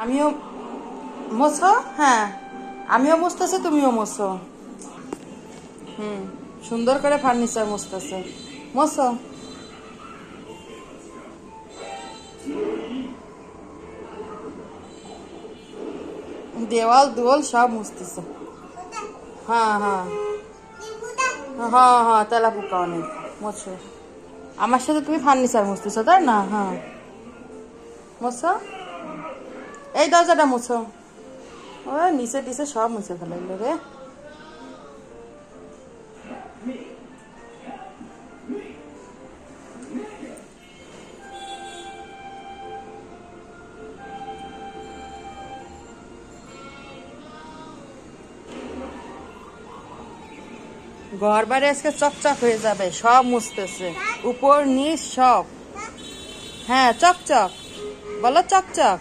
আমিও মোছো। হ্যাঁ, আমিও মুছতেছি, তুমিও মোছো। সুন্দর করে ফার্নিচার মুছতেছে। মোছো। দেওয়াল দুয়াল সব মুছতেছে। হ্যাঁ হ্যাঁ হ্যাঁ হ্যাঁ, তেলা পোকা অনেক। মোছো। আমার সাথে তুমি ফার্নিচার মুছতেছো, তাই না? হ্যাঁ, মোছো। এই দরজাটা মুছো। ও নিচে টিচে সব মুছে ফেলাইলো রে। ঘর বাড়ি আজকে চকচক হয়ে যাবে, সব মুছতেছে, উপর নিচ সব। হ্যাঁ, চকচক বলো, চকচক।